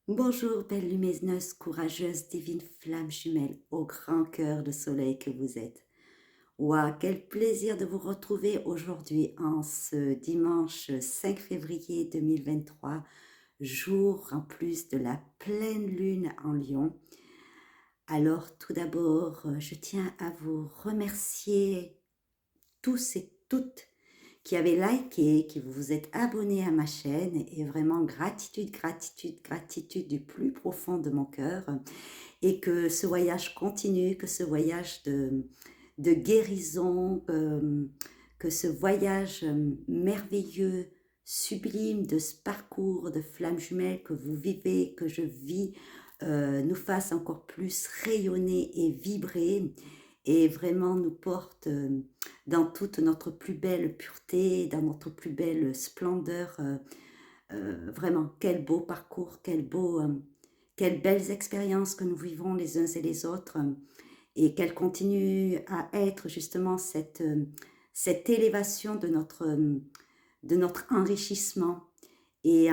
Bonjour, belle lumineuse, courageuse, divine flamme jumelle, au grand cœur de soleil que vous êtes. Ouah, quel plaisir de vous retrouver aujourd'hui en ce dimanche 5 février 2023, jour en plus de la pleine lune en Lion. Alors tout d'abord, je tiens à vous remercier tous et toutes qui avez liké, qui vous vous êtes abonnés à ma chaîne et vraiment gratitude, gratitude, gratitude du plus profond de mon cœur et que ce voyage continue, que ce voyage de guérison, que ce voyage merveilleux, sublime de ce parcours de flamme jumelle que vous vivez, que je vis, nous fasse encore plus rayonner et vibrer et vraiment nous porte dans toute notre plus belle pureté, dans notre plus belle splendeur. Vraiment, quel beau parcours, quelles belles expériences que nous vivons les uns et les autres et qu'elles continuent à être justement cette élévation de notre enrichissement et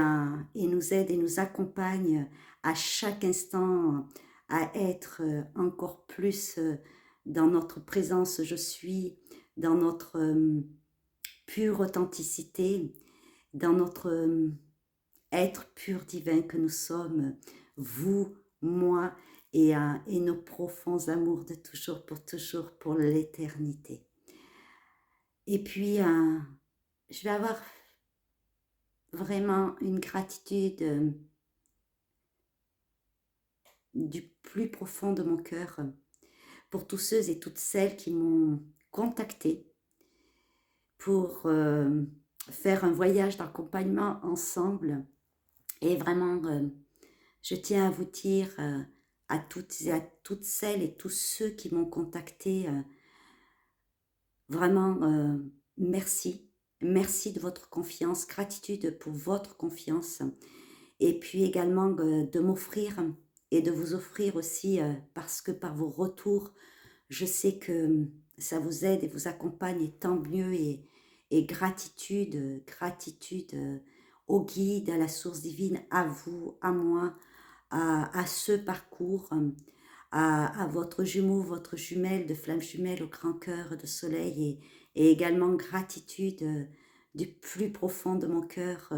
nous aide et nous accompagne à chaque instant à être encore plus dans notre présence je suis, dans notre pure authenticité, dans notre être pur divin que nous sommes, vous, moi et nos profonds amours de toujours, pour l'éternité. Et puis, je vais avoir vraiment une gratitude du plus profond de mon cœur pour tous ceux et toutes celles qui m'ont contacté pour faire un voyage d'accompagnement ensemble. Et vraiment, je tiens à vous dire à toutes et à toutes celles et tous ceux qui m'ont contacté, vraiment merci. Merci de votre confiance, gratitude pour votre confiance. Et puis également de m'offrir et de vous offrir aussi, parce que par vos retours, je sais que ça vous aide et vous accompagne, et tant mieux. Et gratitude, gratitude au guide, à la source divine, à vous, à moi, à ce parcours, à votre jumeau, votre jumelle de flamme jumelle au grand cœur de soleil et également gratitude du plus profond de mon cœur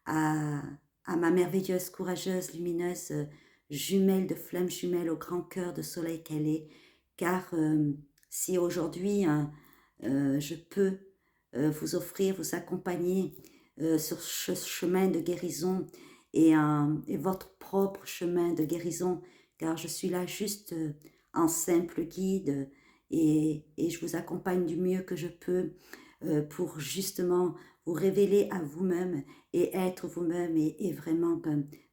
à, à ma merveilleuse, courageuse, lumineuse jumelle de flamme jumelle au grand cœur de soleil qu'elle est. Car si aujourd'hui je peux vous offrir, vous accompagner sur ce chemin de guérison et votre propre chemin de guérison, car je suis là juste en simple guide et je vous accompagne du mieux que je peux pour justement vous révéler à vous-même et être vous-même et vraiment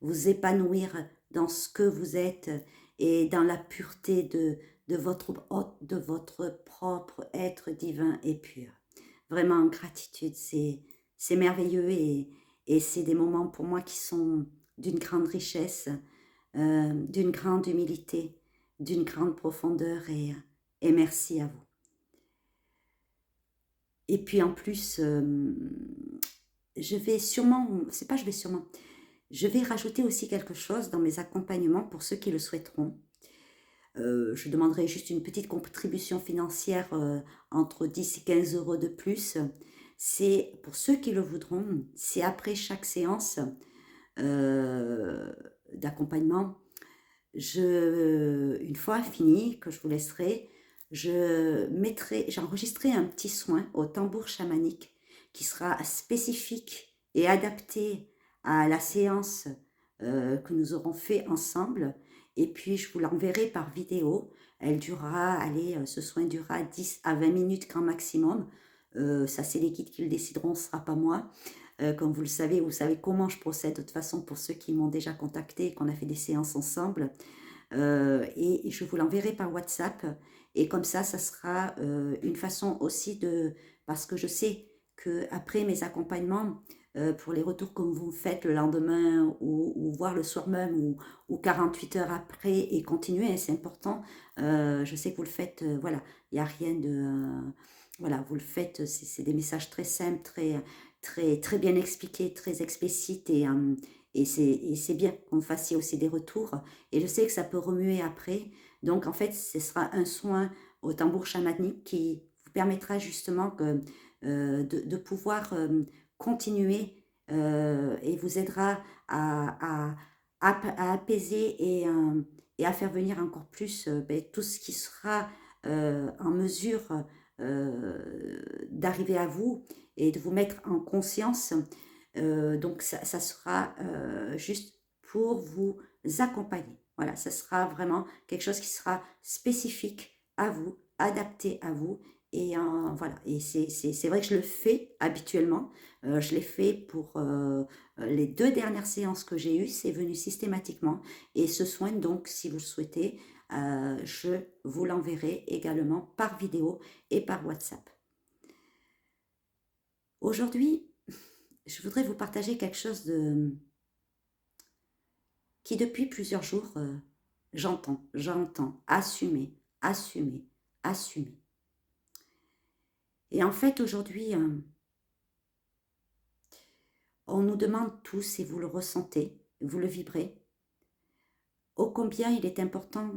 vous épanouir dans ce que vous êtes et dans la pureté de votre propre être divin et pur. Vraiment, gratitude, c'est merveilleux et c'est des moments pour moi qui sont d'une grande richesse, d'une grande humilité, d'une grande profondeur et merci à vous. Et puis en plus, je vais sûrement, c'est pas je vais sûrement, je vais rajouter aussi quelque chose dans mes accompagnements pour ceux qui le souhaiteront. Je demanderai juste une petite contribution financière entre 10 et 15 euros de plus. C'est pour ceux qui le voudront, c'est après chaque séance euh, d'accompagnement. Une fois fini, que je vous laisserai, j'enregistrerai un petit soin au tambour chamanique qui sera spécifique et adapté à la séance que nous aurons fait ensemble. Et puis, je vous l'enverrai par vidéo. Ce soin durera 10 à 20 minutes grand maximum. Ça, c'est les guides qui le décideront, ce ne sera pas moi. Comme vous savez comment je procède de toute façon pour ceux qui m'ont déjà contacté et qu'on a fait des séances ensemble. Et je vous l'enverrai par WhatsApp. Et comme ça sera une façon aussi parce que je sais que après mes accompagnements, pour les retours que vous faites le lendemain ou voir le soir même ou 48 heures après et continuer, hein, c'est important. Je sais que vous le faites, voilà, il n'y a rien de... voilà, vous le faites, c'est des messages très simples, très bien expliqués, très explicites Et c'est bien qu'on fassiez aussi des retours. Et je sais que ça peut remuer après. Donc, en fait, ce sera un soin au tambour chamanique qui vous permettra justement de pouvoir continuer et vous aidera à apaiser et à faire venir encore plus tout ce qui sera en mesure d'arriver à vous et de vous mettre en conscience. Donc ça sera juste pour vous accompagner. Voilà, ça sera vraiment quelque chose qui sera spécifique à vous, adapté à vous. Et voilà, et c'est vrai que je le fais habituellement. Je l'ai fait pour les 2 dernières séances que j'ai eues, c'est venu systématiquement. Et ce soin, donc, si vous le souhaitez, je vous l'enverrai également par vidéo et par WhatsApp. Aujourd'hui, je voudrais vous partager quelque chose qui depuis plusieurs jours, j'entends, assumer, assumer, assumer. Et en fait, aujourd'hui, on nous demande tous, et vous le ressentez, vous le vibrez, ô combien il est important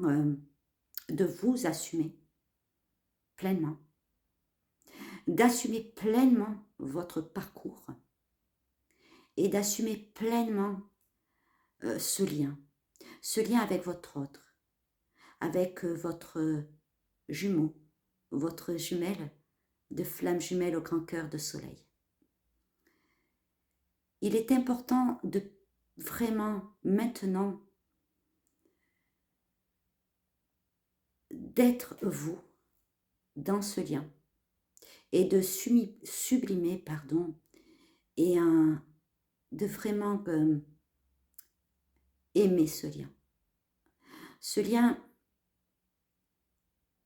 de vous assumer pleinement, d'assumer pleinement votre parcours et d'assumer pleinement ce lien avec votre autre, avec votre jumeau, votre jumelle de flamme jumelle au grand cœur de soleil. Il est important de vraiment maintenant d'être vous dans ce lien et de sublimer, et de vraiment aimer ce lien. Ce lien,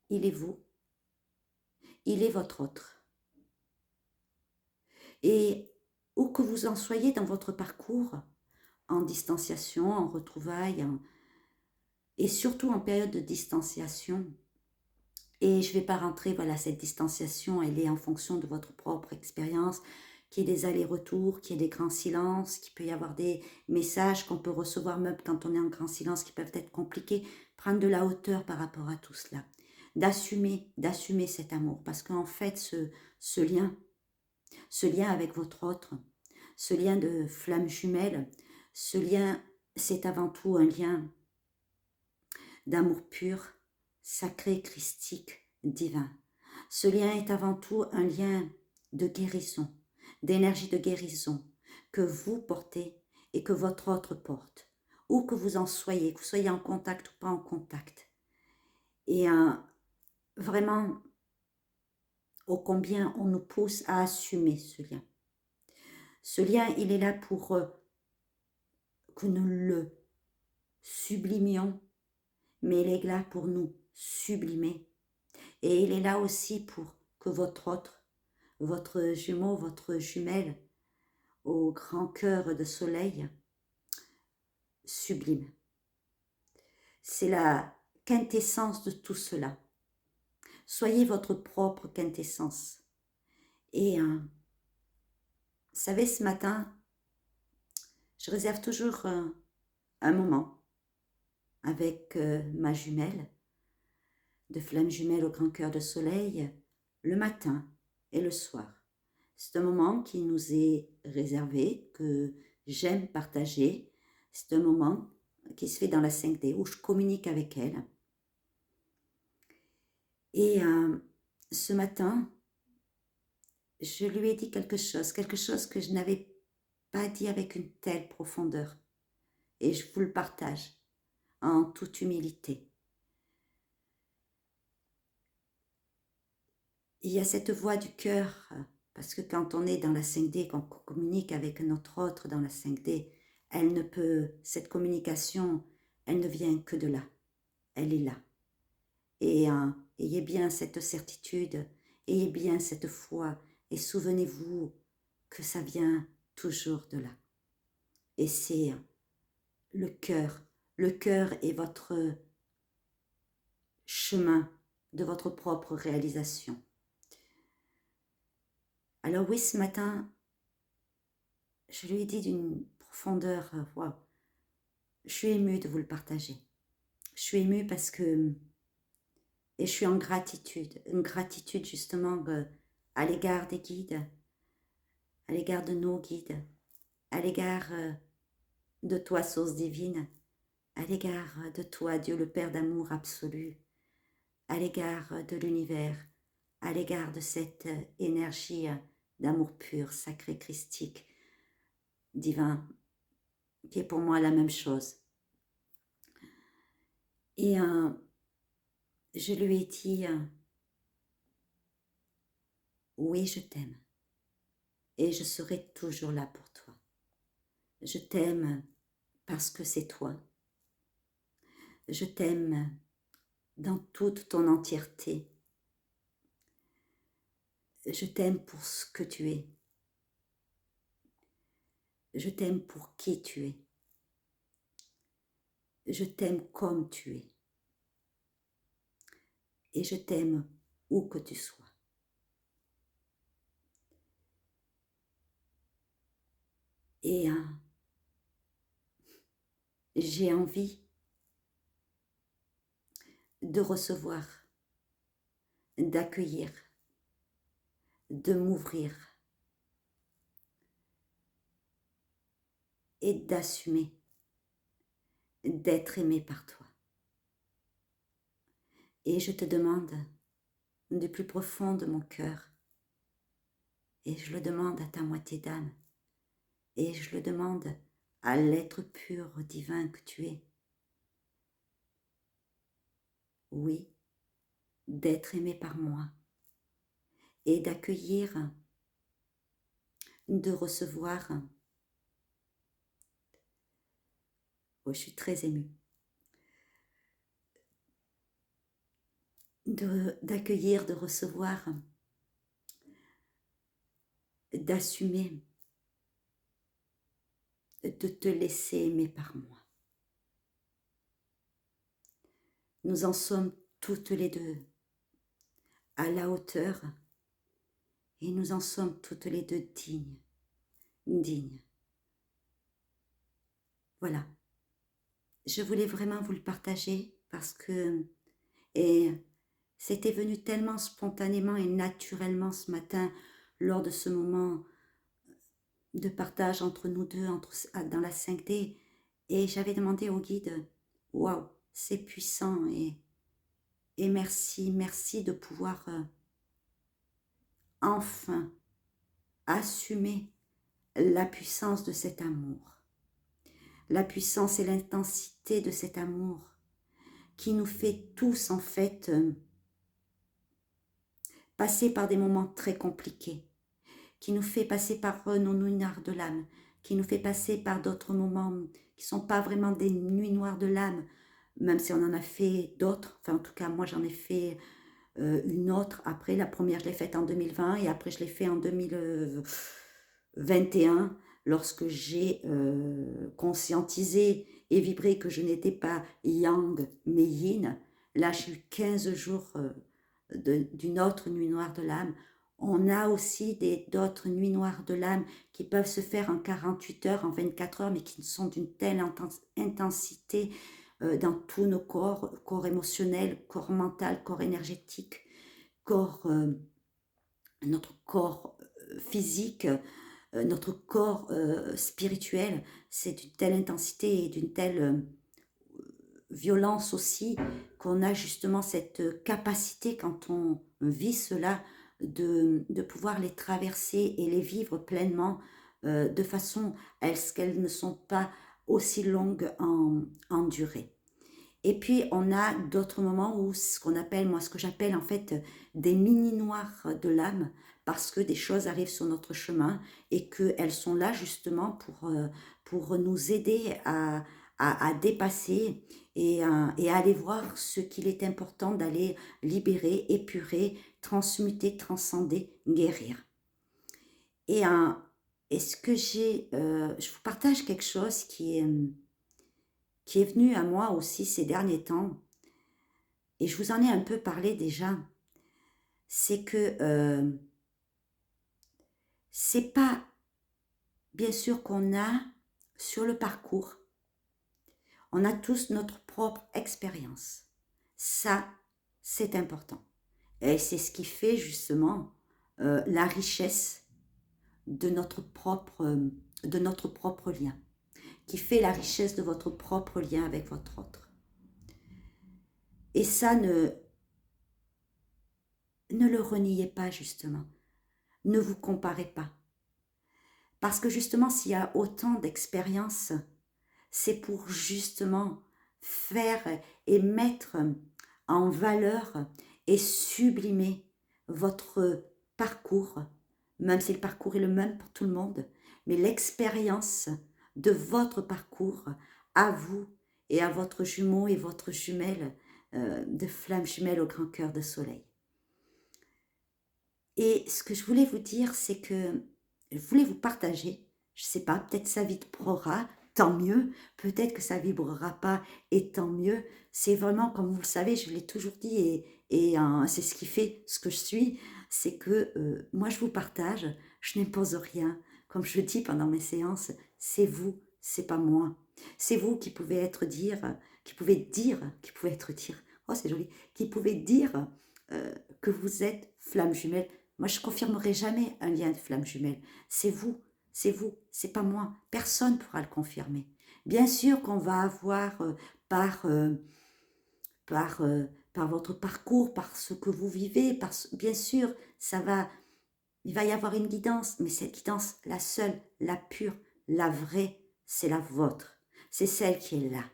il est vous, il est votre autre. Et où que vous en soyez dans votre parcours, en distanciation, en retrouvailles, et surtout en période de distanciation, et je ne vais pas rentrer, voilà, cette distanciation, elle est en fonction de votre propre expérience, qu'il y ait des allers-retours, qu'il y ait des grands silences, qu'il peut y avoir des messages qu'on peut recevoir même quand on est en grand silence qui peuvent être compliqués, prendre de la hauteur par rapport à tout cela, d'assumer cet amour, parce qu'en fait, ce lien avec votre autre, ce lien de flamme jumelle, ce lien, c'est avant tout un lien d'amour pur, sacré, christique, divin. Ce lien est avant tout un lien de guérison, d'énergie de guérison que vous portez et que votre autre porte, où que vous en soyez, que vous soyez en contact ou pas en contact. Et vraiment, ô combien on nous pousse à assumer ce lien. Ce lien, il est là pour que nous le sublimions, mais il est là pour nous sublimer. Et il est là aussi pour que votre autre, votre jumeau, votre jumelle, au grand cœur de soleil, sublime. C'est la quintessence de tout cela. Soyez votre propre quintessence. Et vous savez, ce matin, je réserve toujours un moment avec ma jumelle, de flamme jumelle au grand cœur de soleil, le matin et le soir. C'est un moment qui nous est réservé, que j'aime partager. C'est un moment qui se fait dans la 5D, où je communique avec elle. Et ce matin, je lui ai dit quelque chose que je n'avais pas dit avec une telle profondeur. Et je vous le partage en toute humilité. Il y a cette voix du cœur, parce que quand on est dans la 5D, qu'on communique avec notre autre dans la 5D, cette communication, elle ne vient que de là. Elle est là. Et ayez bien cette certitude, ayez bien cette foi, et souvenez-vous que ça vient toujours de là. Et c'est le cœur. Le cœur est votre chemin de votre propre réalisation. Alors oui, ce matin, je lui ai dit d'une profondeur, waouh, je suis émue de vous le partager. Je suis émue parce que, et je suis en gratitude, une gratitude justement à l'égard des guides, à l'égard de nos guides, à l'égard de toi, source divine, à l'égard de toi, Dieu le Père d'amour absolu, à l'égard de l'univers, à l'égard de cette énergie d'amour pur, sacré, christique, divin, qui est pour moi la même chose. Et je lui ai dit, oui, je t'aime, et je serai toujours là pour toi. Je t'aime parce que c'est toi. Je t'aime dans toute ton entièreté. Je t'aime pour ce que tu es. Je t'aime pour qui tu es. Je t'aime comme tu es. Et je t'aime où que tu sois. Et j'ai envie de recevoir, d'accueillir, de m'ouvrir et d'assumer d'être aimé par toi. Et je te demande du plus profond de mon cœur, et je le demande à ta moitié d'âme, et je le demande à l'être pur, divin que tu es. Oui, d'être aimé par moi et d'accueillir, de recevoir. Oh, je suis très émue. D'accueillir, de recevoir, d'assumer, de te laisser aimer par moi. Nous en sommes toutes les deux à la hauteur et nous en sommes toutes les deux dignes. Voilà. Je voulais vraiment vous le partager parce que et c'était venu tellement spontanément et naturellement ce matin lors de ce moment de partage entre nous deux dans la 5D et j'avais demandé au guide, waouh, c'est puissant et merci de pouvoir enfin assumer la puissance de cet amour, la puissance et l'intensité de cet amour qui nous fait tous en fait passer par des moments très compliqués, qui nous fait passer par nos nuits noires de l'âme, qui nous fait passer par d'autres moments qui ne sont pas vraiment des nuits noires de l'âme, même si on en a fait d'autres, enfin en tout cas moi j'en ai fait une autre après, la première je l'ai faite en 2020 et après je l'ai fait en 2021 lorsque j'ai conscientisé et vibré que je n'étais pas yang mais yin. Là j'ai eu 15 jours d'une autre nuit noire de l'âme. On a aussi d'autres nuits noires de l'âme qui peuvent se faire en 48 heures, en 24 heures, mais qui sont d'une telle intensité dans tous nos corps, corps émotionnel, corps mental, corps énergétique, notre corps physique, notre corps spirituel. C'est d'une telle intensité et d'une telle violence aussi qu'on a justement cette capacité quand on vit cela de pouvoir les traverser et les vivre pleinement de façon à ce qu'elles ne sont pas aussi longues en durée. Et puis on a d'autres moments où ce qu'on appelle, moi ce que j'appelle en fait des mini noirs de l'âme, parce que des choses arrivent sur notre chemin et qu'elles sont là justement pour nous aider à dépasser et à aller voir ce qu'il est important d'aller libérer, épurer, transmuter, transcender, guérir. Et, est-ce que je vous partage quelque chose qui est venu à moi aussi ces derniers temps, et je vous en ai un peu parlé déjà, c'est que c'est pas, bien sûr qu'on a sur le parcours, on a tous notre propre expérience. Ça, c'est important. Et c'est ce qui fait justement la richesse de notre propre lien, qui fait la richesse de votre propre lien avec votre autre. Et ça, ne le reniez pas justement. Ne vous comparez pas. Parce que justement, s'il y a autant d'expériences, c'est pour justement faire et mettre en valeur et sublimer votre parcours, même si le parcours est le même pour tout le monde, mais l'expérience de votre parcours à vous et à votre jumeau et votre jumelle de flamme jumelle au grand cœur de soleil. Et ce que je voulais vous dire, c'est que je voulais vous partager, je ne sais pas, peut-être ça vibrera, tant mieux, peut-être que ça vibrera pas, et tant mieux. C'est vraiment, comme vous le savez, je l'ai toujours dit, et c'est ce qui fait ce que je suis, c'est que moi je vous partage, je n'impose rien. Comme je dis pendant mes séances, c'est vous, c'est pas moi. C'est vous qui pouvez être dire, qui pouvez être dire, oh c'est joli, qui pouvez dire que vous êtes flamme jumelle. Moi, je ne confirmerai jamais un lien de flamme jumelle. C'est vous, c'est pas moi. Personne ne pourra le confirmer. Bien sûr qu'on va avoir par, euh, par, euh, par votre parcours, par ce que vous vivez, bien sûr, il va y avoir une guidance, mais cette guidance, la seule, la pure, la vraie, c'est la vôtre. C'est celle qui est là.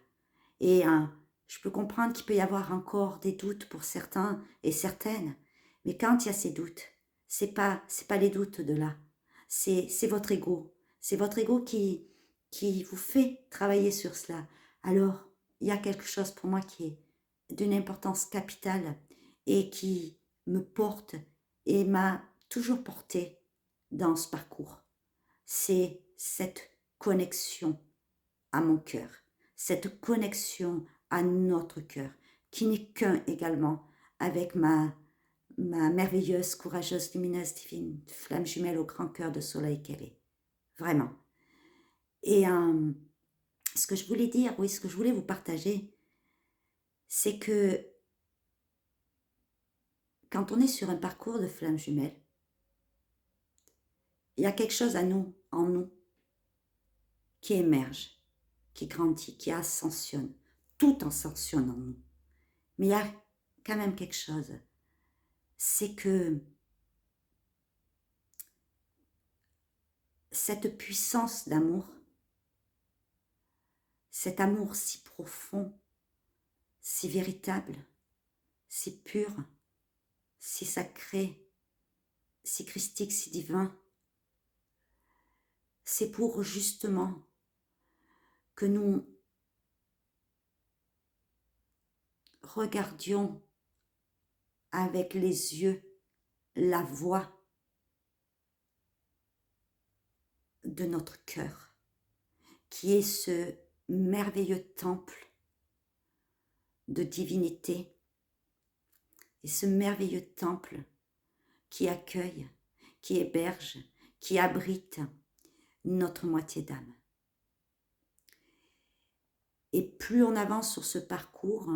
Et je peux comprendre qu'il peut y avoir encore des doutes pour certains et certaines, mais quand il y a ces doutes, c'est pas les doutes de là, c'est votre ego, qui vous fait travailler sur cela. Alors il y a quelque chose pour moi qui est d'une importance capitale et qui me porte et m'a toujours porté dans ce parcours. C'est cette connexion à mon cœur, cette connexion à notre cœur, qui n'est qu'un également avec ma merveilleuse, courageuse, lumineuse, divine flamme jumelle au grand cœur de soleil qu'elle est. Vraiment. Et ce que je voulais dire, oui, ce que je voulais vous partager, c'est que quand on est sur un parcours de flamme jumelle, il y a quelque chose en nous, qui émerge, qui grandit, qui ascensionne. Tout ascensionne en nous. Mais il y a quand même quelque chose, c'est que cette puissance d'amour, cet amour si profond, si véritable, si pur, si sacré, si christique, si divin, c'est pour justement que nous regardions avec les yeux la voix de notre cœur, qui est ce merveilleux temple de divinité et ce merveilleux temple qui accueille, qui héberge, qui abrite notre moitié d'âme. Et plus on avance sur ce parcours,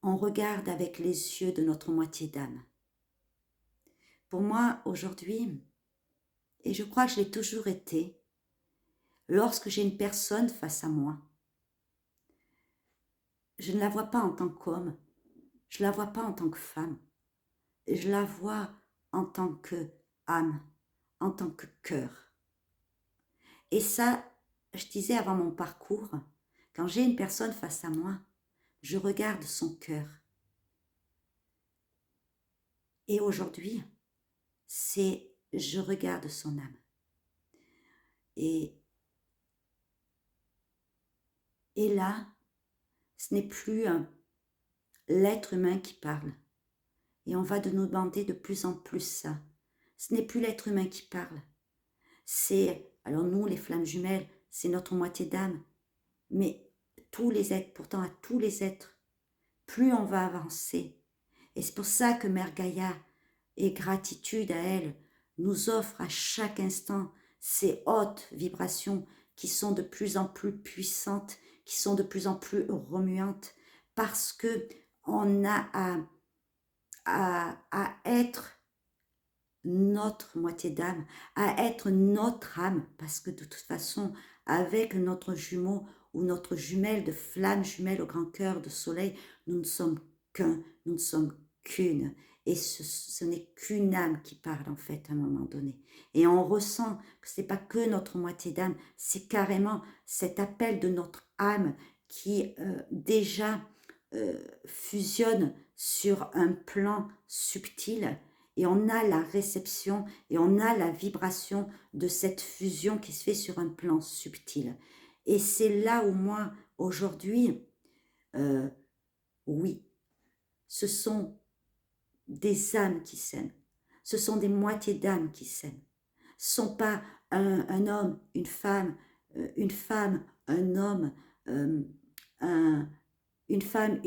on regarde avec les yeux de notre moitié d'âme. Pour moi, aujourd'hui, et je crois que je l'ai toujours été, lorsque j'ai une personne face à moi, je ne la vois pas en tant qu'homme, je ne la vois pas en tant que femme, je la vois en tant que âme, en tant que cœur. Et ça, je disais avant mon parcours, quand j'ai une personne face à moi, je regarde son cœur. Et aujourd'hui, c'est je regarde son âme. Et là, ce n'est plus l'être humain qui parle. Et on va nous demander de plus en plus ça. Ce n'est plus l'être humain qui parle. C'est, alors nous, les flammes jumelles, c'est notre moitié d'âme. Mais tous les êtres, pourtant à tous les êtres, plus on va avancer. Et c'est pour ça que Mère Gaïa, et gratitude à elle, nous offre à chaque instant ces hautes vibrations qui sont de plus en plus puissantes, qui sont de plus en plus remuantes, parce que on a à être notre moitié d'âme, à être notre âme, parce que de toute façon, avec notre jumeau ou notre jumelle de flamme jumelle au grand cœur de soleil, nous ne sommes qu'un, nous ne sommes qu'une. Et ce n'est qu'une âme qui parle en fait à un moment donné. Et on ressent que ce n'est pas que notre moitié d'âme, c'est carrément cet appel de notre âme qui déjà fusionne sur un plan subtil, et on a la réception et on a la vibration de cette fusion qui se fait sur un plan subtil. Et c'est là où moi, aujourd'hui, euh, oui, ce sont des âmes qui s'aiment. Ce sont des moitiés d'âmes qui s'aiment. Ce ne sont pas un homme, une femme, un homme, euh, un, une femme,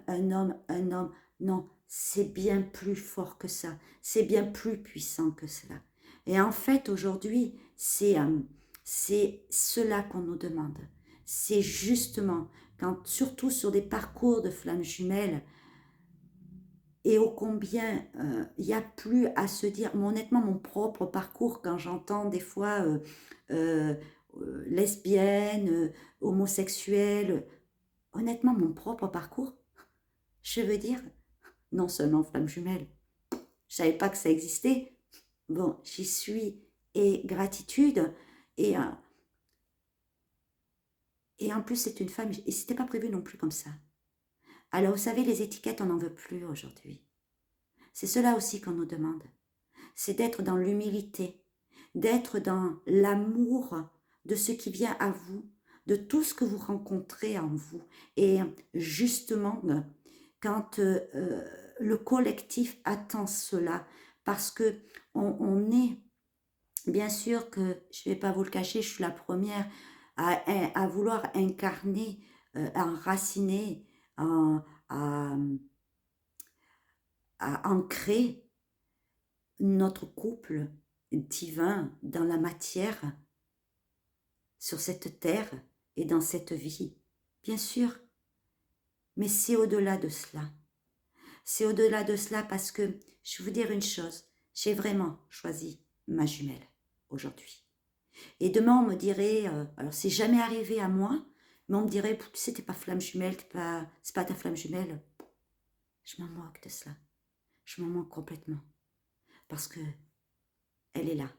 un homme. Non, c'est bien plus fort que ça. C'est bien plus puissant que cela. Et en fait, aujourd'hui, c'est cela qu'on nous demande. C'est justement, quand, surtout sur des parcours de flammes jumelles, et ô combien il n'y a plus à se dire, mais honnêtement, mon propre parcours, quand j'entends des fois euh, lesbienne, homosexuelle, honnêtement, mon propre parcours, je veux dire, non seulement flamme jumelle, je savais pas que ça existait. Bon, j'y suis et gratitude. Et, euh, et en plus, c'est une femme, et c'était pas prévu non plus comme ça. Alors, vous savez, les étiquettes, on n'en veut plus aujourd'hui. C'est cela aussi qu'on nous demande. C'est d'être dans l'humilité, d'être dans l'amour de ce qui vient à vous, de tout ce que vous rencontrez en vous. Et justement, quand le collectif attend cela, parce que on est, bien sûr que, je ne vais pas vous le cacher, je suis la première à vouloir incarner, enraciner, à, à, à ancrer notre couple divin dans la matière, sur cette terre et dans cette vie. Bien sûr, mais c'est au-delà de cela. C'est au-delà de cela parce que, je vais vous dire une chose, j'ai vraiment choisi ma jumelle aujourd'hui. Et demain, on me dirait, alors c'est jamais arrivé à moi, mais on me dirait, tu sais, t'es pas flamme jumelle, c'est pas ta flamme jumelle. Je m'en moque de cela. Je m'en moque complètement. Parce que elle est là.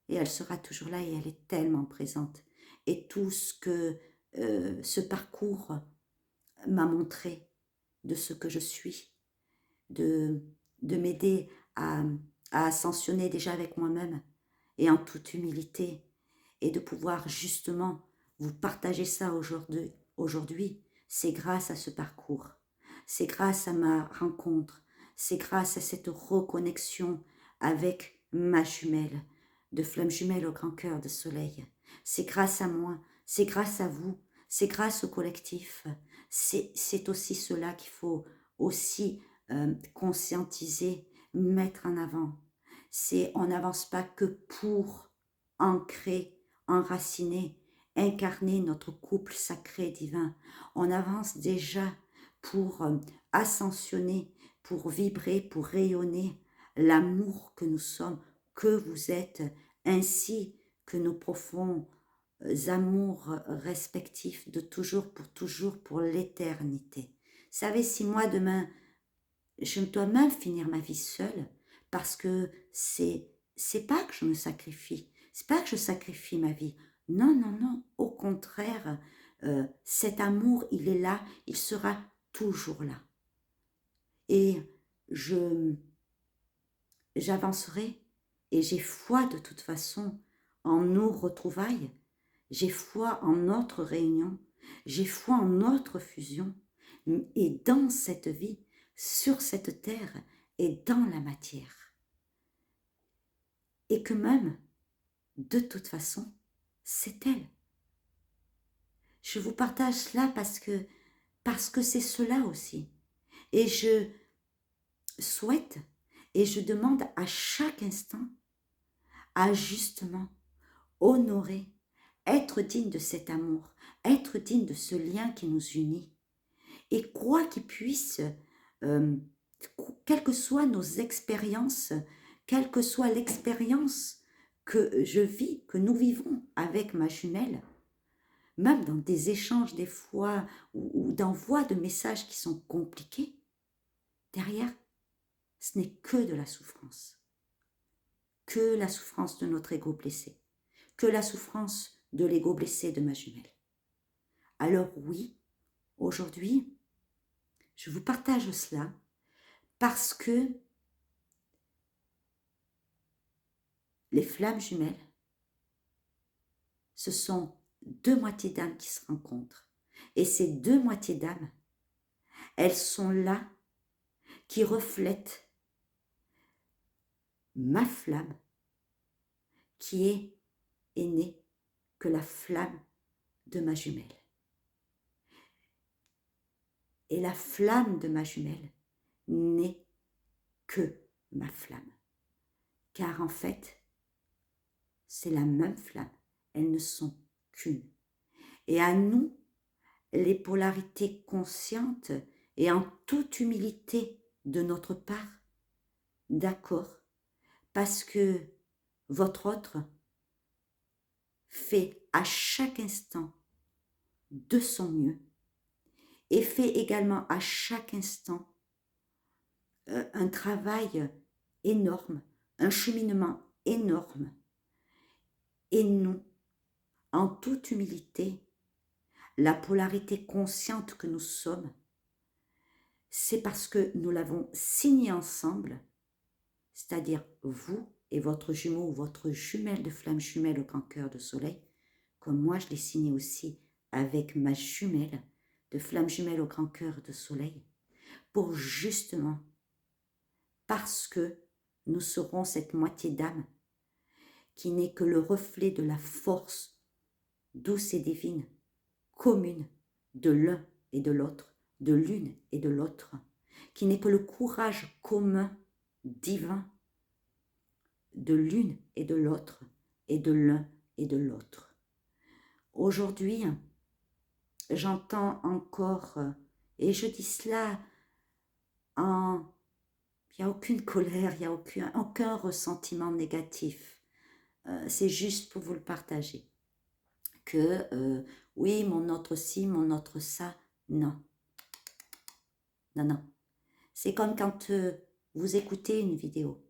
Et elle sera toujours là et elle est tellement présente. Et tout ce que ce parcours m'a montré de ce que je suis, de, de m'aider à ascensionner déjà avec moi-même et en toute humilité, et de pouvoir justement vous partager ça aujourd'hui, c'est grâce à ce parcours, c'est grâce à ma rencontre, c'est grâce à cette reconnexion avec ma jumelle, de flamme jumelle au grand cœur de soleil. C'est grâce à moi, c'est grâce à vous, c'est grâce au collectif. C'est aussi cela qu'il faut aussi conscientiser, mettre en avant. On n'avance pas que pour ancrer, enraciner, incarner notre couple sacré divin. On avance déjà pour ascensionner, pour vibrer, pour rayonner l'amour que nous sommes, que vous êtes, ainsi que nos profonds amours respectifs de toujours, pour l'éternité. Vous savez, si moi demain, je dois même finir ma vie seule, parce que c'est pas que je me sacrifie, c'est pas que je sacrifie ma vie. Non, non, non. Au contraire, cet amour, il est là, il sera toujours là. Et je j'avancerai et j'ai foi de toute façon en nos retrouvailles. J'ai foi en notre réunion. J'ai foi en notre fusion. Et dans cette vie, sur cette terre et dans la matière. Et que même, de toute façon, c'est elle. Je vous partage cela parce que c'est cela aussi. Et je souhaite et je demande à chaque instant à justement honorer, être digne de cet amour, être digne de ce lien qui nous unit. Et quoi qu'il puisse, euh, quelles que soient nos expériences, quelle que soit l'expérience que je vis, que nous vivons avec ma jumelle, même dans des échanges des fois ou d'envoi de messages qui sont compliqués, derrière, ce n'est que de la souffrance. Que la souffrance de notre ego blessé. Que la souffrance de l'ego blessé de ma jumelle. Alors oui, aujourd'hui, je vous partage cela parce que les flammes jumelles, ce sont deux moitiés d'âme qui se rencontrent. Et ces deux moitiés d'âme, elles sont là qui reflètent ma flamme qui est née que la flamme de ma jumelle. Et la flamme de ma jumelle n'est que ma flamme. Car en fait, c'est la même flamme. Elles ne sont qu'une. Et à nous, les polarités conscientes et en toute humilité de notre part, d'accord, parce que votre autre fait à chaque instant de son mieux et fait également à chaque instant un travail énorme, un cheminement énorme. Et nous, en toute humilité, la polarité consciente que nous sommes, c'est parce que nous l'avons signé ensemble, c'est-à-dire vous et votre jumeau ou votre jumelle de flamme jumelle au grand cœur de soleil, comme moi je l'ai signé aussi avec ma jumelle de flamme jumelle au grand cœur de soleil, pour justement, parce que nous serons cette moitié d'âme qui n'est que le reflet de la force douce et divine, commune de l'un et de l'autre, de l'une et de l'autre, qui n'est que le courage commun, divin, de l'une et de l'autre, et de l'un et de l'autre. Aujourd'hui, j'entends encore, et je dis cela en... Il n'y a aucune colère, il n'y a aucun ressentiment négatif. C'est juste pour vous le partager. Que oui, mon autre ci, mon autre ça, non. Non, non. C'est comme quand vous écoutez une vidéo,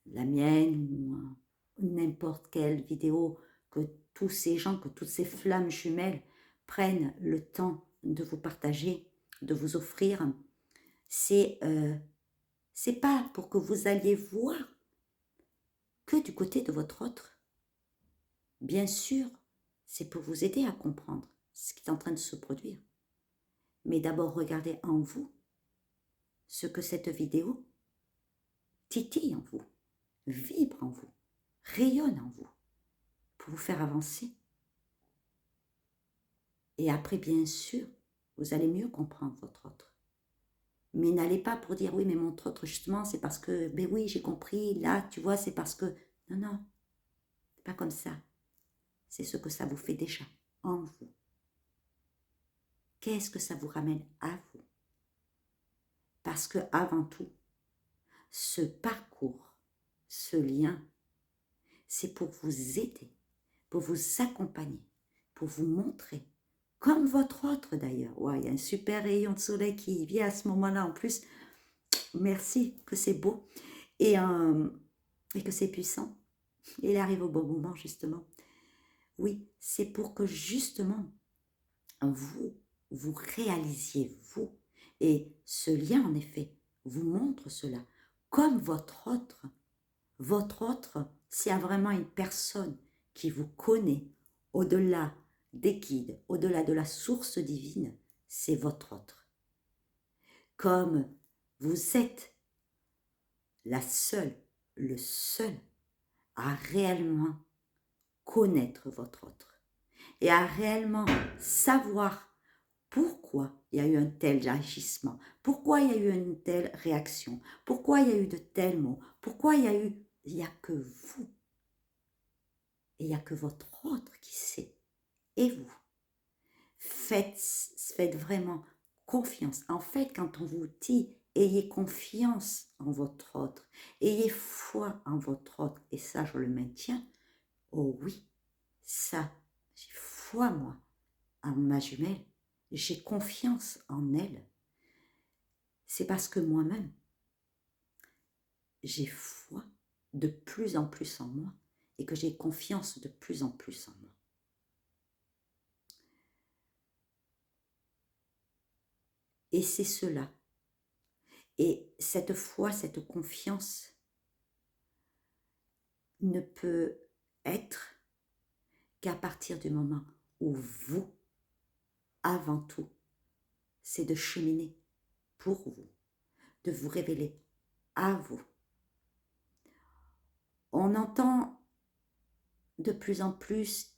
la mienne ou n'importe quelle vidéo, que tous ces gens, que toutes ces flammes jumelles prennent le temps de vous partager, de vous offrir. C'est pas pour que vous alliez voir que du côté de votre autre. Bien sûr, c'est pour vous aider à comprendre ce qui est en train de se produire. Mais d'abord, regardez en vous ce que cette vidéo titille en vous, vibre en vous, rayonne en vous, pour vous faire avancer. Et après, bien sûr, vous allez mieux comprendre votre autre. Mais n'allez pas pour dire, oui, mais mon autre, justement, c'est parce que, ben oui, j'ai compris, là, tu vois, c'est parce que... Non, non, c'est pas comme ça. C'est ce que ça vous fait déjà en vous. Qu'est-ce que ça vous ramène à vous? Parce que avant tout, ce parcours, ce lien, c'est pour vous aider, pour vous accompagner, pour vous montrer, comme votre autre d'ailleurs. Ouais, il y a un super rayon de soleil qui vient à ce moment-là en plus. Merci, que c'est beau et que c'est puissant. Il arrive au bon moment justement. Oui, c'est pour que justement vous réalisiez vous. Et ce lien en effet vous montre cela. Comme votre autre, s'il y a vraiment une personne qui vous connaît au-delà des guides, au-delà de la source divine, c'est votre autre. Comme vous êtes la seule, le seul à réellement connaître votre autre et à réellement savoir pourquoi il y a eu un tel agissement, pourquoi il y a eu une telle réaction, pourquoi il y a eu de tels mots, pourquoi il y a que vous Et il n'y a que votre autre qui sait. Et vous, faites vraiment confiance. En fait, quand on vous dit ayez confiance en votre autre, ayez foi en votre autre, et ça je le maintiens, oh oui, ça, j'ai foi moi en ma jumelle, j'ai confiance en elle. C'est parce que moi-même, j'ai foi de plus en plus en moi et que j'ai confiance de plus en plus en moi. Et c'est cela. Et cette foi, cette confiance ne peut être qu'à partir du moment où vous, avant tout, c'est de cheminer pour vous, de vous révéler à vous. On entend de plus en plus,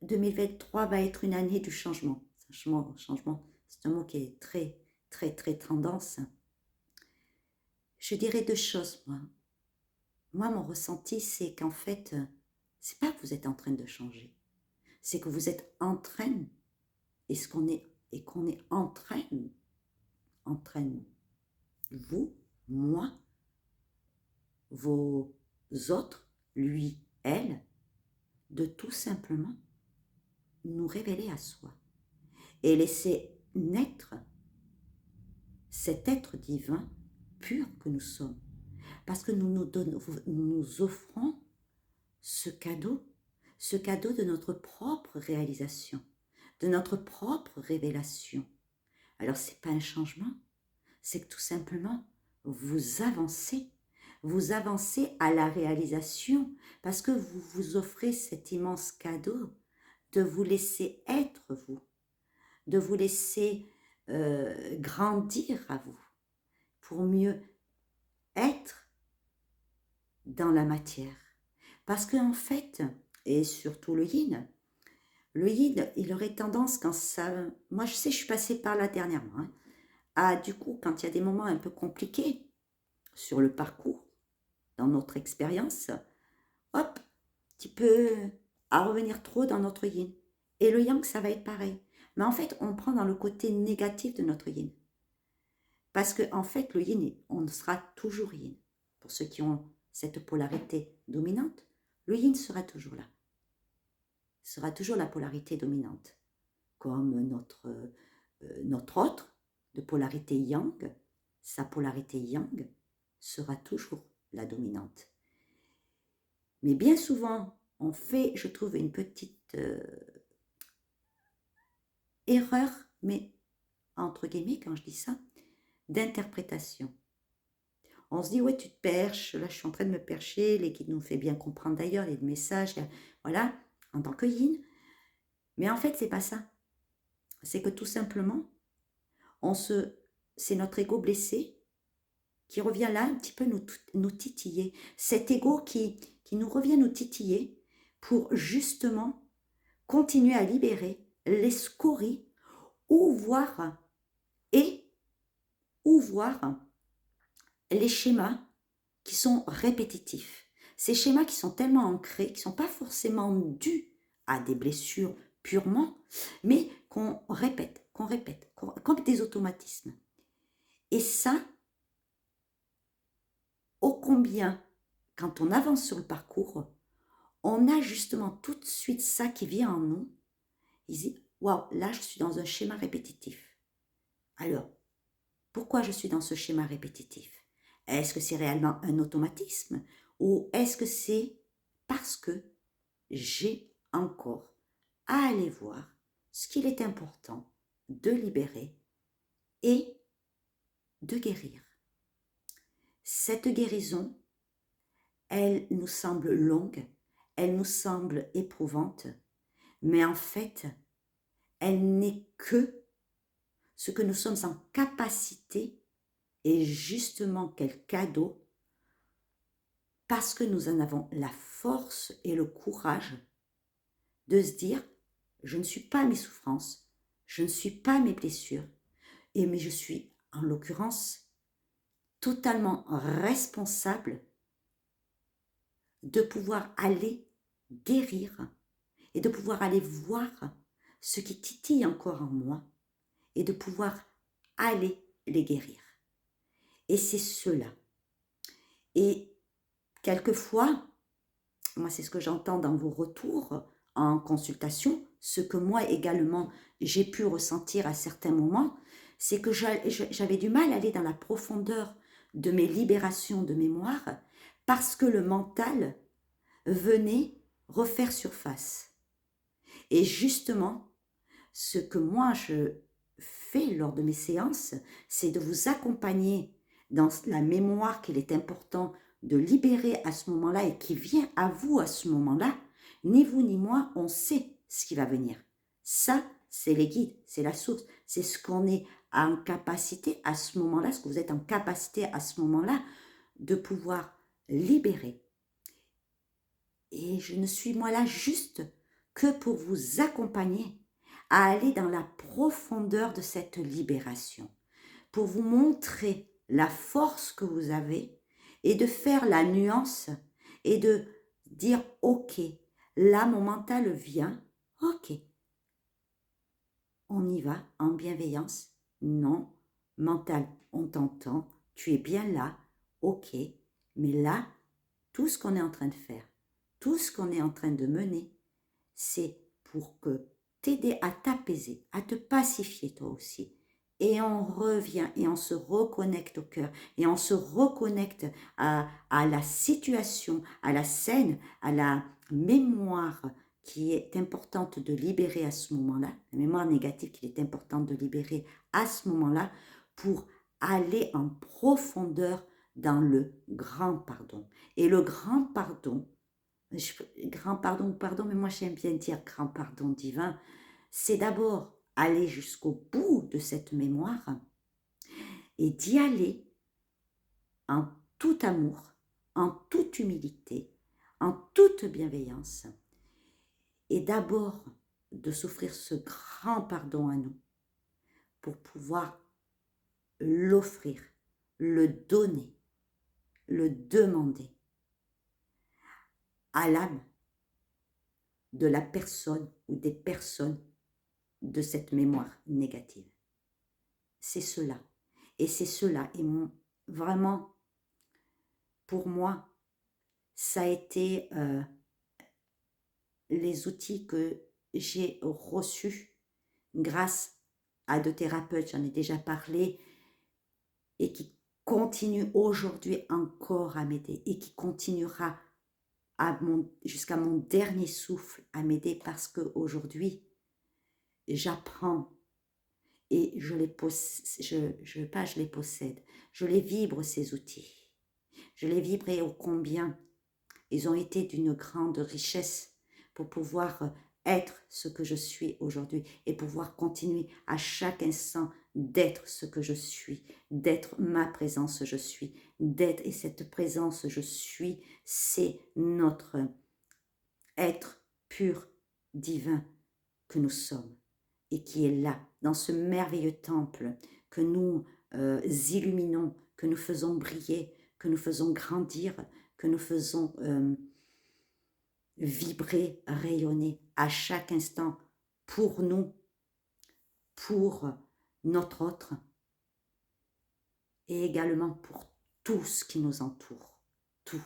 2023 va être une année du changement. Changement, c'est un mot qui est très, très, très tendance. Je dirais deux choses, moi. Moi, mon ressenti, c'est qu'en fait, c'est pas que vous êtes en train de changer. C'est que vous êtes en train, qu'on est en train, vous, moi, vos autres, lui, elle, de tout simplement nous révéler à soi et laisser naître cet être divin pur que nous sommes. Parce que nous nous offrons ce cadeau de notre propre réalisation, de notre propre révélation. Alors, ce n'est pas un changement, c'est que tout simplement, vous avancez à la réalisation parce que vous vous offrez cet immense cadeau de vous laisser être vous, de vous laisser grandir à vous pour mieux être dans la matière. Parce qu'en fait, et surtout le yin, il aurait tendance quand ça... Moi, je sais, je suis passée par là dernièrement, à du coup, quand il y a des moments un peu compliqués sur le parcours, dans notre expérience, hop, petit peu à revenir trop dans notre yin. Et le yang, ça va être pareil. Mais en fait, on prend dans le côté négatif de notre yin. Parce que en fait, le yin, on sera toujours yin. Pour ceux qui ont cette polarité dominante, le yin sera toujours là. Sera toujours la polarité dominante. Comme notre autre de polarité yang, sa polarité yang sera toujours la dominante. Mais bien souvent, on fait, je trouve, une petite erreur, mais entre guillemets, quand je dis ça, d'interprétation. On se dit, ouais, tu te perches, là je suis en train de me percher, les guides nous fait bien comprendre d'ailleurs, les messages, voilà, en tant que yin. Mais en fait, c'est pas ça. C'est que tout simplement, c'est notre ego blessé qui revient là un petit peu nous titiller. Cet ego qui nous revient nous titiller pour justement continuer à libérer les scories ou voir les schémas qui sont répétitifs. Ces schémas qui sont tellement ancrés, qui ne sont pas forcément dus à des blessures purement, mais qu'on répète, comme des automatismes. Et ça, ô combien, quand on avance sur le parcours, on a justement tout de suite ça qui vient en nous. Il dit, waouh, là je suis dans un schéma répétitif. Alors, pourquoi je suis dans ce schéma répétitif? Est-ce que c'est réellement un automatisme ou est-ce que c'est parce que j'ai encore à aller voir ce qu'il est important de libérer et de guérir? Cette guérison, elle nous semble longue, elle nous semble éprouvante, mais en fait, elle n'est que ce que nous sommes en capacité et justement quel cadeau, parce que nous en avons la force et le courage de se dire, je ne suis pas mes souffrances, je ne suis pas mes blessures, mais je suis en l'occurrence totalement responsable de pouvoir aller guérir et de pouvoir aller voir ce qui titille encore en moi et de pouvoir aller les guérir. Et c'est cela. Et quelquefois, moi c'est ce que j'entends dans vos retours en consultation, ce que moi également j'ai pu ressentir à certains moments, c'est que j'avais du mal à aller dans la profondeur de mes libérations de mémoire parce que le mental venait refaire surface. Et justement, ce que moi je fais lors de mes séances, c'est de vous accompagner dans la mémoire qu'il est important de libérer à ce moment-là et qui vient à vous à ce moment-là. Ni vous ni moi, on sait ce qui va venir. Ça, c'est les guides, c'est la source, c'est ce qu'on est en capacité à ce moment-là, ce que vous êtes en capacité à ce moment-là de pouvoir libérer. Et je ne suis moi là juste que pour vous accompagner à aller dans la profondeur de cette libération, pour vous montrer la force que vous avez et de faire la nuance et de dire ok, là mon mental vient, ok, on y va en bienveillance, non, mental, on t'entend, tu es bien là, ok, mais là, tout ce qu'on est en train de faire, tout ce qu'on est en train de mener, c'est pour que t'aider à t'apaiser, à te pacifier toi aussi. Et on revient et on se reconnecte au cœur et on se reconnecte à la situation, à la scène, à la mémoire qui est importante de libérer à ce moment-là, la mémoire négative qu'il est important de libérer à ce moment-là pour aller en profondeur dans le grand pardon. Et le grand pardon, grand pardon, mais moi j'aime bien dire grand pardon divin, c'est d'abord aller jusqu'au bout de cette mémoire et d'y aller en tout amour, en toute humilité, en toute bienveillance, et d'abord de s'offrir ce grand pardon à nous pour pouvoir l'offrir, le donner, le demander à l'âme de la personne ou des personnes de cette mémoire négative. C'est cela. Et c'est cela. Et vraiment, pour moi, ça a été les outils que j'ai reçus grâce à deux thérapeutes, j'en ai déjà parlé, et qui continuent aujourd'hui encore à m'aider et qui continuera jusqu'à mon dernier souffle à m'aider parce qu'aujourd'hui, j'apprends et je les possède, je les possède, je les vibre ces outils. Je les vibre et ô combien ils ont été d'une grande richesse pour pouvoir être ce que je suis aujourd'hui et pouvoir continuer à chaque instant d'être ce que je suis, d'être ma présence je suis, d'être et cette présence je suis, c'est notre être pur, divin que nous sommes et qui est là, dans ce merveilleux temple que nous illuminons, que nous faisons briller, que nous faisons grandir, que nous faisons vibrer, rayonner à chaque instant pour nous, pour notre autre et également pour tout ce qui nous entoure, tout.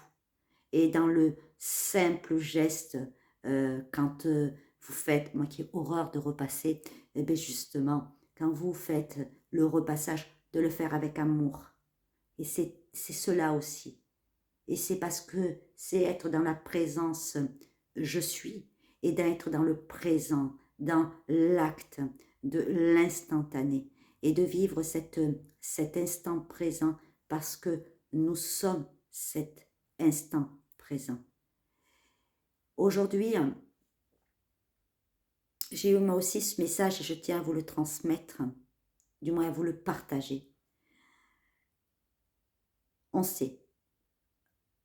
Et dans le simple geste, quand vous faites, moi qui ai horreur de repasser, et bien justement, quand vous faites le repassage, de le faire avec amour. Et c'est cela aussi. Et c'est parce que c'est être dans la présence je suis et d'être dans le présent, dans l'acte de l'instantané et de vivre cet instant présent parce que nous sommes cet instant présent. Aujourd'hui, j'ai eu moi aussi ce message et je tiens à vous le transmettre, du moins à vous le partager. On sait,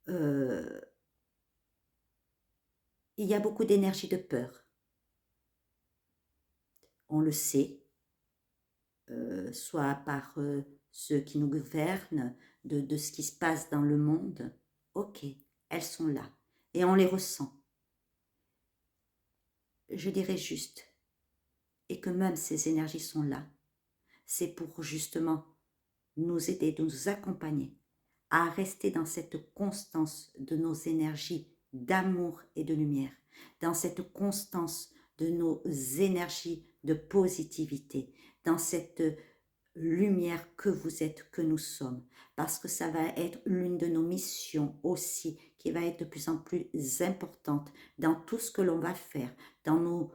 il y a beaucoup d'énergie de peur. On le sait, soit par ceux qui nous gouvernent, de ce qui se passe dans le monde. Ok, elles sont là et on les ressent. je dirais juste, et que même ces énergies sont là, c'est pour justement nous aider, de nous accompagner à rester dans cette constance de nos énergies d'amour et de lumière, dans cette constance de nos énergies de positivité, dans cette lumière que vous êtes, que nous sommes, parce que ça va être l'une de nos missions aussi, qui va être de plus en plus importante dans tout ce que l'on va faire, dans nos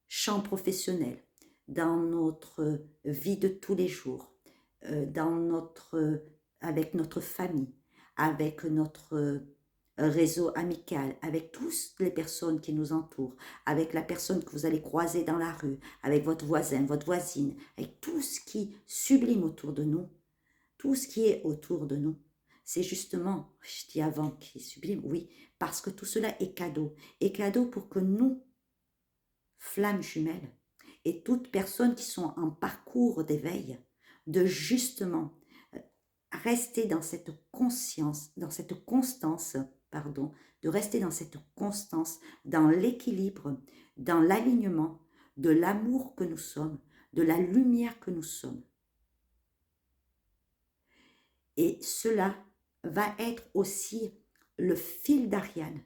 champs professionnels, dans notre vie de tous les jours, avec notre famille, avec notre réseau amical, avec toutes les personnes qui nous entourent, avec la personne que vous allez croiser dans la rue, avec votre voisin, votre voisine, avec tout ce qui sublime autour de nous, tout ce qui est autour de nous. C'est justement, je dis avant, qui est sublime, oui, parce que tout cela est cadeau. Et cadeau pour que nous, flammes jumelles, et toutes personnes qui sont en parcours d'éveil, de justement rester dans cette conscience, dans cette constance, pardon, de rester dans cette constance, dans l'équilibre, dans l'alignement de l'amour que nous sommes, de la lumière que nous sommes. Et cela va être aussi le fil d'Ariane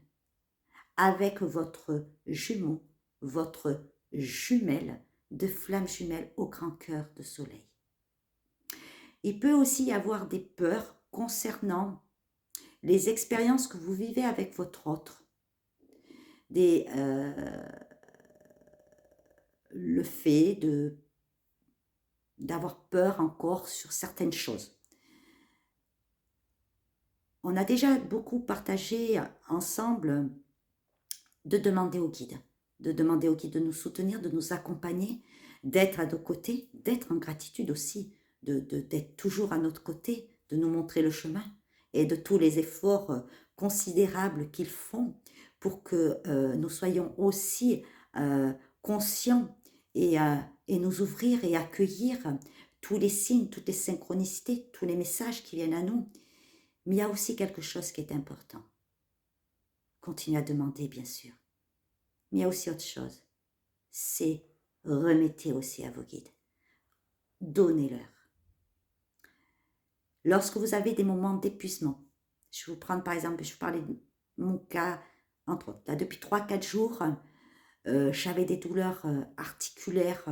avec votre jumeau, votre jumelle de flamme jumelle au grand cœur de soleil. Il peut aussi y avoir des peurs concernant les expériences que vous vivez avec votre autre, le fait d'avoir peur encore sur certaines choses. On a déjà beaucoup partagé ensemble de demander au guide, de nous soutenir, de nous accompagner, d'être à nos côtés, d'être en gratitude aussi, d'être toujours à notre côté, de nous montrer le chemin et de tous les efforts considérables qu'ils font pour que nous soyons aussi conscients et nous ouvrir et accueillir tous les signes, toutes les synchronicités, tous les messages qui viennent à nous. Mais il y a aussi quelque chose qui est important. Continuez à demander, bien sûr. Mais il y a aussi autre chose. C'est remettez aussi à vos guides. Donnez-leur. Lorsque vous avez des moments d'épuisement, je vais vous prendre par exemple, je vais vous parler de mon cas, entre autres. Là, depuis 3-4 jours, j'avais des douleurs articulaires,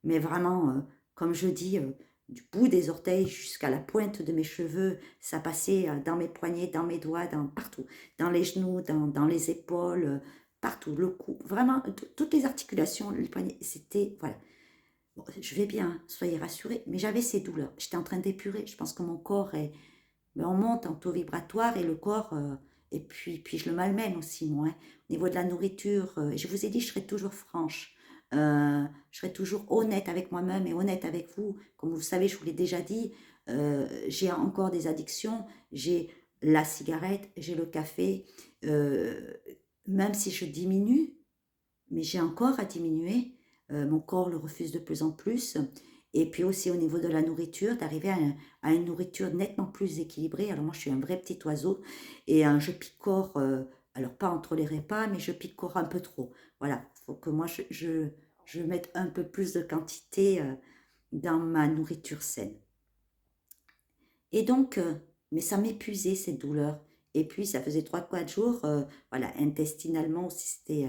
mais vraiment, comme je dis, du bout des orteils jusqu'à la pointe de mes cheveux, ça passait dans mes poignets, dans mes doigts, partout, dans les genoux, dans les épaules, partout, le cou, vraiment, toutes les articulations, les poignets, c'était, voilà. Bon, je vais bien, soyez rassurés, mais j'avais ces douleurs, j'étais en train d'épurer, je pense que mon corps est, on monte en taux vibratoire et le corps, et puis je le malmène aussi, moi, hein. Au niveau de la nourriture, je vous ai dit, je serai toujours franche. Je serai toujours honnête avec moi-même et honnête avec vous. Comme vous savez, je vous l'ai déjà dit, j'ai encore des addictions. J'ai la cigarette, j'ai le café. Même si je diminue, mais j'ai encore à diminuer. Mon corps le refuse de plus en plus. Et puis aussi au niveau de la nourriture, d'arriver à une nourriture nettement plus équilibrée. Alors moi, je suis un vrai petit oiseau et je picore, alors pas entre les repas, mais je picore un peu trop. Voilà, il faut que moi, je mette un peu plus de quantité dans ma nourriture saine. Et donc, mais ça m'épuisait ces douleurs. Et puis, ça faisait 3-4 jours, voilà, intestinalement aussi, c'était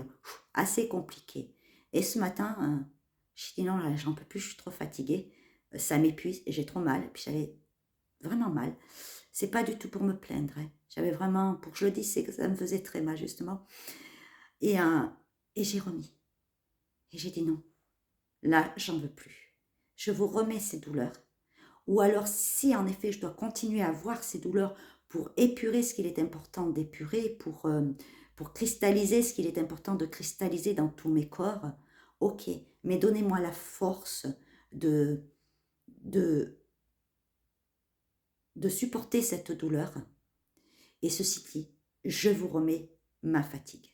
assez compliqué. Et ce matin, je dit non, là, j'en peux plus, je suis trop fatiguée. Ça m'épuise et j'ai trop mal. Puis j'avais vraiment mal. C'est pas du tout pour me plaindre, hein. J'avais vraiment, pour que je le dise, c'est que ça me faisait très mal, justement. Et, et j'ai remis. Et j'ai dit non, là, j'en veux plus. Je vous remets ces douleurs. Ou alors, si en effet, je dois continuer à avoir ces douleurs pour épurer ce qu'il est important d'épurer, pour cristalliser ce qu'il est important de cristalliser dans tous mes corps, ok, mais donnez-moi la force de, de, de supporter cette douleur. Et ceci dit, je vous remets ma fatigue.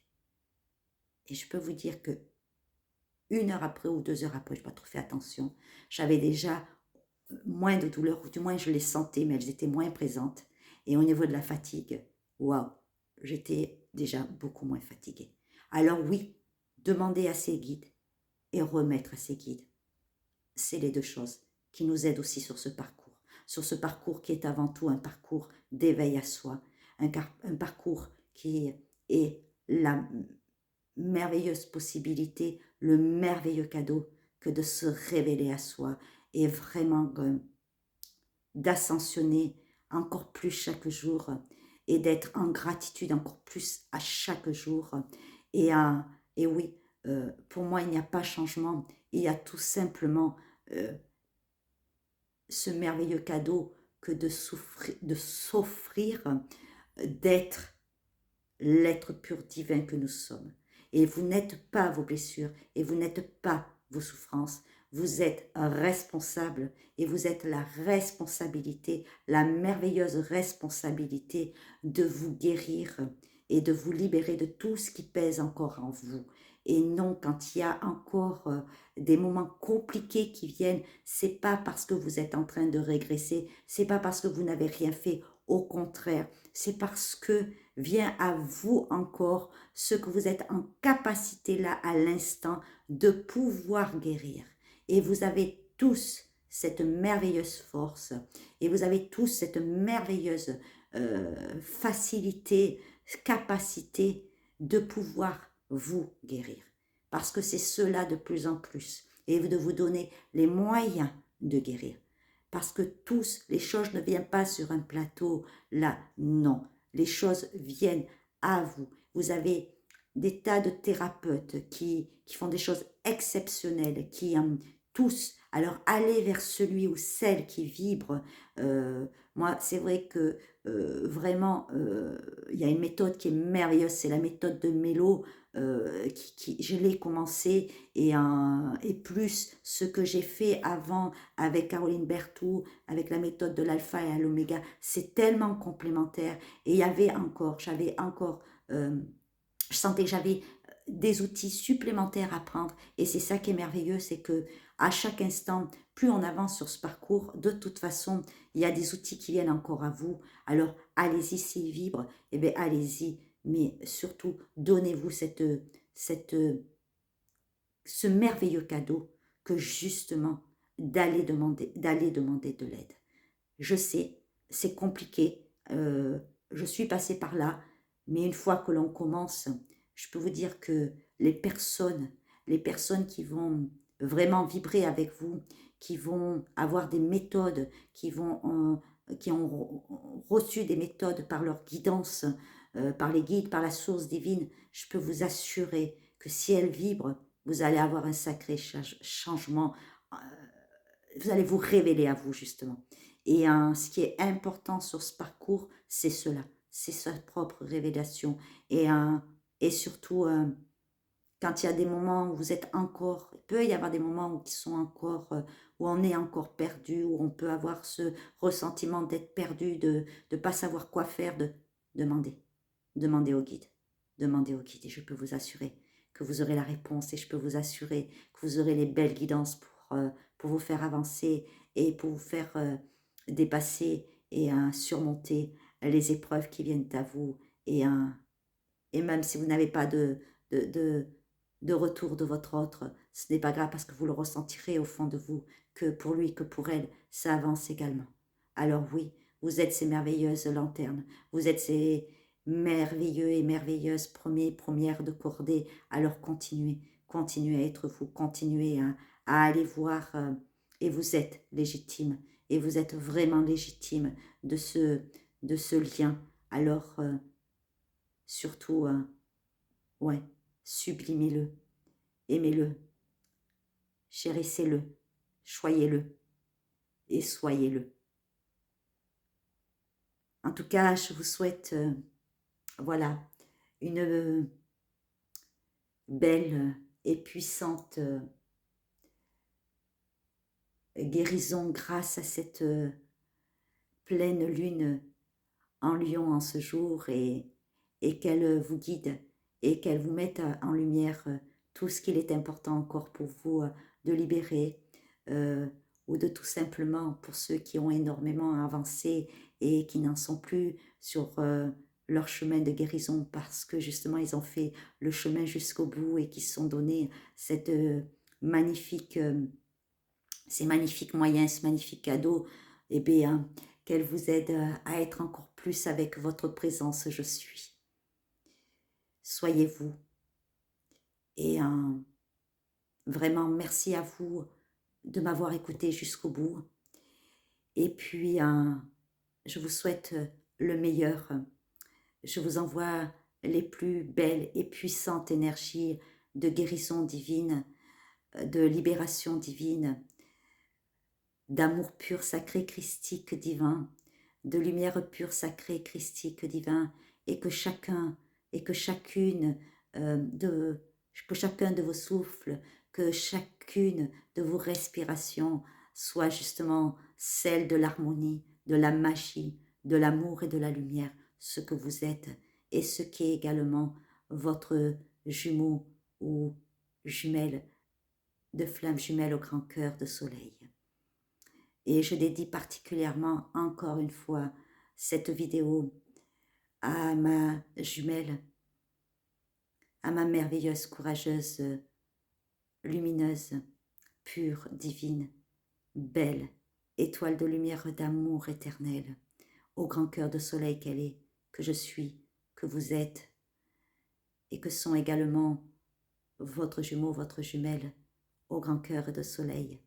Et je peux vous dire que 1 heure après ou 2 heures après, je n'ai pas trop fait attention, j'avais déjà moins de douleurs, ou du moins je les sentais, mais elles étaient moins présentes. Et au niveau de la fatigue, waouh, j'étais déjà beaucoup moins fatiguée. Alors oui, demander à ses guides et remettre à ses guides. C'est les deux choses qui nous aident aussi sur ce parcours qui est avant tout un parcours d'éveil à soi, un parcours qui est la merveilleuse possibilité, le merveilleux cadeau que de se révéler à soi et vraiment d'ascensionner encore plus chaque jour et d'être en gratitude encore plus à chaque jour. Et, et oui, pour moi, il n'y a pas changement, il y a tout simplement ce merveilleux cadeau que de s'offrir d'être l'être pur divin que nous sommes. Et vous n'êtes pas vos blessures et vous n'êtes pas vos souffrances. Vous êtes responsable et vous êtes la responsabilité, la merveilleuse responsabilité de vous guérir et de vous libérer de tout ce qui pèse encore en vous. Et non, quand il y a encore des moments compliqués qui viennent, c'est pas parce que vous êtes en train de régresser, c'est pas parce que vous n'avez rien fait. Au contraire, c'est parce que vient à vous encore ce que vous êtes en capacité là à l'instant de pouvoir guérir. Et vous avez tous cette merveilleuse force et vous avez tous cette merveilleuse facilité, capacité de pouvoir vous guérir. Parce que c'est cela de plus en plus et de vous donner les moyens de guérir. Parce que tous, les choses ne viennent pas sur un plateau là, non. Les choses viennent à vous. Vous avez des tas de thérapeutes qui font des choses exceptionnelles, qui tous. Alors allez vers celui ou celle qui vibre. Moi, c'est vrai que vraiment, il y a une méthode qui est merveilleuse, c'est la méthode de Mélo. Je l'ai commencé et plus ce que j'ai fait avant avec Caroline Berthoud, avec la méthode de l'alpha et à l'oméga, c'est tellement complémentaire. Et j'avais encore, je sentais que j'avais des outils supplémentaires à prendre. Et c'est ça qui est merveilleux, c'est que à chaque instant, plus on avance sur ce parcours, de toute façon, il y a des outils qui viennent encore à vous. Alors, allez-y, s'ils vibrent, eh bien, allez-y. Mais surtout, donnez-vous ce merveilleux cadeau que justement d'aller demander de l'aide. Je sais, c'est compliqué, je suis passée par là, mais une fois que l'on commence, je peux vous dire que les personnes qui vont vraiment vibrer avec vous, qui vont avoir des méthodes, qui ont reçu des méthodes par leur guidance, par les guides, par la source divine, je peux vous assurer que si elles vibrent, vous allez avoir un sacré changement. Vous allez vous révéler à vous, justement. Et ce qui est important sur ce parcours, c'est cela. C'est sa propre révélation. Et surtout, quand il y a des moments où vous êtes encore, il peut y avoir des moments qui sont encore, où on est encore perdu, où on peut avoir ce ressentiment d'être perdu, de ne pas savoir quoi faire, de demander. Demandez au guide. Demandez au guide. Et je peux vous assurer que vous aurez la réponse et je peux vous assurer que vous aurez les belles guidances pour vous faire avancer et pour vous faire dépasser et surmonter les épreuves qui viennent à vous. Et même si vous n'avez pas de, de retour de votre autre, ce n'est pas grave parce que vous le ressentirez au fond de vous, que pour lui, que pour elle, ça avance également. Alors oui, vous êtes ces merveilleuses lanternes, vous êtes ces merveilleux et merveilleuses premières de cordée, alors continuez, continuez à être vous, continuez à aller voir, et vous êtes légitime, et vous êtes vraiment légitime de ce lien, alors surtout, ouais, sublimez-le, aimez-le, chérissez-le, choyez-le et soyez-le. En tout cas, je vous souhaite, voilà, une belle et puissante guérison grâce à cette pleine lune en Lion en ce jour et qu'elle vous guide et qu'elle vous mette en lumière tout ce qu'il est important encore pour vous de libérer ou de tout simplement pour ceux qui ont énormément avancé et qui n'en sont plus sur leur chemin de guérison parce que justement ils ont fait le chemin jusqu'au bout et qu'ils se sont donné cette magnifique, ces magnifiques moyens, ce magnifique cadeau, et bien qu'elle vous aide à être encore plus avec votre présence je suis. Soyez vous et vraiment merci à vous de m'avoir écouté jusqu'au bout. Et puis, je vous souhaite le meilleur. Je vous envoie les plus belles et puissantes énergies de guérison divine, de libération divine, d'amour pur, sacré, christique, divin, de lumière pure, sacrée, christique, divin, et que chacun et que chacune que chacun de vos souffles, que chacune de vos respirations soit justement celle de l'harmonie, de la magie, de l'amour et de la lumière, ce que vous êtes et ce qui est également votre jumeau ou jumelle de flamme jumelle au grand cœur de soleil. Et je dédie particulièrement encore une fois cette vidéo à ma jumelle, à ma merveilleuse, courageuse, lumineuse, pure, divine, belle, étoile de lumière d'amour éternel, au grand cœur de soleil qu'elle est, que je suis, que vous êtes, et que sont également votre jumeau, votre jumelle, au grand cœur de soleil.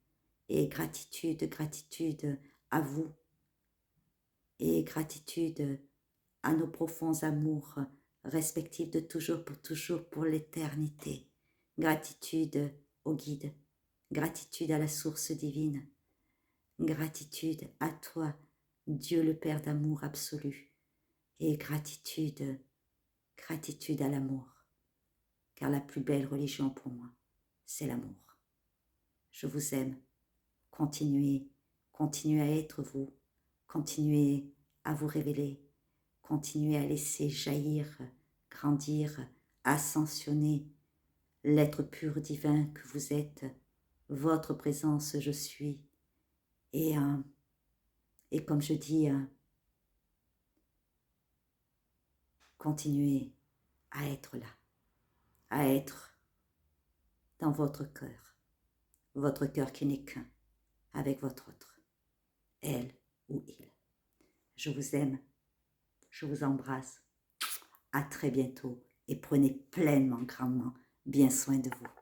Et gratitude, gratitude à vous, et gratitude à nos profonds amours respectifs de toujours pour l'éternité. Gratitude au guide, gratitude à la source divine, gratitude à toi, Dieu le Père d'amour absolu, et gratitude, gratitude à l'amour, car la plus belle religion pour moi, c'est l'amour. Je vous aime, continuez, continuez à être vous, continuez à vous révéler, continuez à laisser jaillir, grandir, ascensionner l'être pur divin que vous êtes, votre présence je suis. Et comme je dis, continuez à être là, à être dans votre cœur qui n'est qu'un avec votre autre, elle ou il. Je vous aime, je vous embrasse. À très bientôt et prenez pleinement, grandement bien soin de vous.